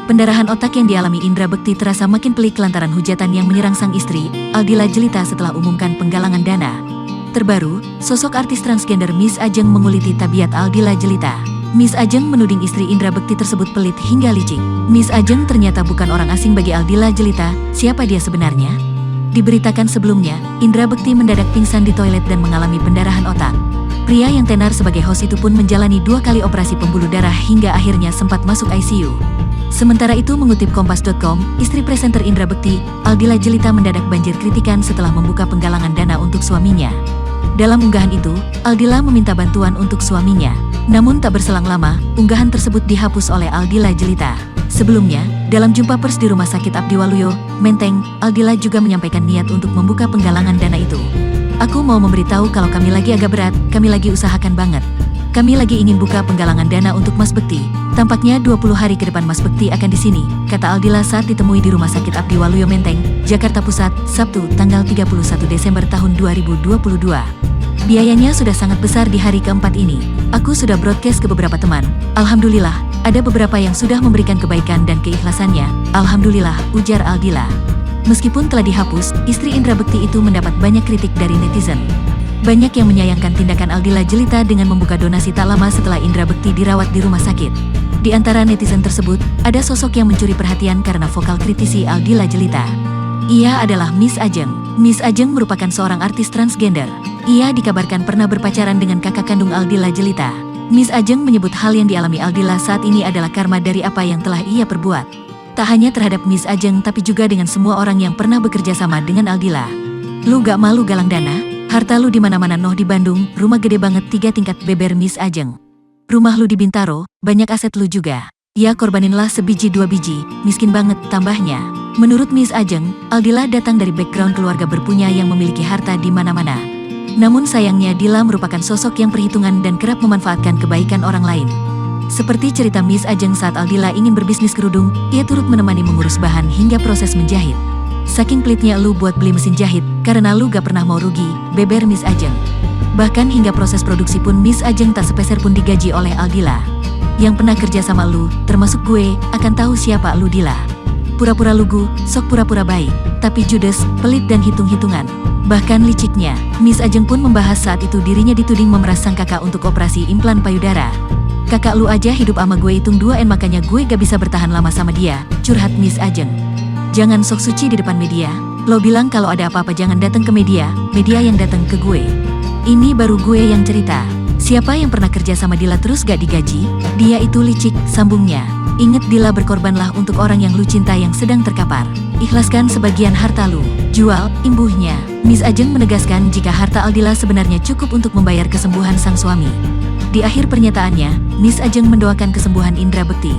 Pendarahan otak yang dialami Indra Bekti terasa makin pelik lantaran hujatan yang menyerang sang istri, Aldila Jelita setelah umumkan penggalangan dana. Terbaru, sosok artis transgender Miss Ajeng menguliti tabiat Aldila Jelita. Miss Ajeng menuding istri Indra Bekti tersebut pelit hingga licik. Miss Ajeng ternyata bukan orang asing bagi Aldila Jelita, siapa dia sebenarnya? Diberitakan sebelumnya, Indra Bekti mendadak pingsan di toilet dan mengalami pendarahan otak. Pria yang tenar sebagai host itu pun menjalani 2 kali operasi pembuluh darah hingga akhirnya sempat masuk ICU. Sementara itu mengutip Kompas.com, istri presenter Indra Bekti, Aldila Jelita mendadak banjir kritikan setelah membuka penggalangan dana untuk suaminya. Dalam unggahan itu, Aldila meminta bantuan untuk suaminya. Namun tak berselang lama, unggahan tersebut dihapus oleh Aldila Jelita. Sebelumnya, dalam jumpa pers di Rumah Sakit Abdiwaluyo, Menteng, Aldila juga menyampaikan niat untuk membuka penggalangan dana itu. Aku mau memberitahu kalau kami lagi agak berat, kami lagi usahakan banget. Kami lagi ingin buka penggalangan dana untuk Mas Bekti. Tampaknya 20 hari ke depan Mas Bekti akan di sini, kata Aldila saat ditemui di Rumah Sakit Abdiwaluyo Menteng, Jakarta Pusat, Sabtu, tanggal 31 Desember tahun 2022. Biayanya sudah sangat besar di hari keempat ini. Aku sudah broadcast ke beberapa teman. Alhamdulillah, ada beberapa yang sudah memberikan kebaikan dan keikhlasannya. Alhamdulillah, ujar Aldila. Meskipun telah dihapus, istri Indra Bekti itu mendapat banyak kritik dari netizen. Banyak yang menyayangkan tindakan Aldila Jelita dengan membuka donasi tak lama setelah Indra Bekti dirawat di rumah sakit. Di antara netizen tersebut, ada sosok yang mencuri perhatian karena vokal kritisi Aldila Jelita. Ia adalah Miss Ajeng. Miss Ajeng merupakan seorang artis transgender. Ia dikabarkan pernah berpacaran dengan kakak kandung Aldila Jelita. Miss Ajeng menyebut hal yang dialami Aldila saat ini adalah karma dari apa yang telah ia perbuat. Tak hanya terhadap Miss Ajeng tapi juga dengan semua orang yang pernah bekerja sama dengan Aldila. Lu gak malu galang dana? Harta lu di mana-mana noh di Bandung, rumah gede banget 3 tingkat beber Miss Ajeng. Rumah lu di Bintaro, banyak aset lu juga. Ya korbaninlah sebiji 2 biji, miskin banget tambahnya. Menurut Miss Ajeng, Aldila datang dari background keluarga berpunya yang memiliki harta di mana-mana. Namun sayangnya Dila merupakan sosok yang perhitungan dan kerap memanfaatkan kebaikan orang lain. Seperti cerita Miss Ajeng saat Aldila ingin berbisnis kerudung, ia turut menemani mengurus bahan hingga proses menjahit. Saking pelitnya lu buat beli mesin jahit, karena lu gak pernah mau rugi, beber Miss Ajeng. Bahkan hingga proses produksi pun Miss Ajeng tak sepeser pun digaji oleh Aldila. Yang pernah kerja sama lu, termasuk gue, akan tahu siapa lu Dila. Pura-pura lugu, sok pura-pura baik, tapi judes, pelit dan hitung-hitungan. Bahkan liciknya, Miss Ajeng pun membahas saat itu dirinya dituding memeras sang kakak untuk operasi implan payudara. Kakak lu aja hidup sama gue hitung 2N makanya gue gak bisa bertahan lama sama dia, curhat Miss Ajeng. Jangan sok suci di depan media. Lo bilang kalau ada apa-apa jangan datang ke media, media yang datang ke gue. Ini baru gue yang cerita. Siapa yang pernah kerja sama Dila terus gak digaji? Dia itu licik, sambungnya. Ingat Dila berkorbanlah untuk orang yang lu cinta yang sedang terkapar. Ikhlaskan sebagian harta lu, jual, imbuhnya. Miss Ajeng menegaskan jika harta Aldila sebenarnya cukup untuk membayar kesembuhan sang suami. Di akhir pernyataannya, Miss Ajeng mendoakan kesembuhan Indra Bekti.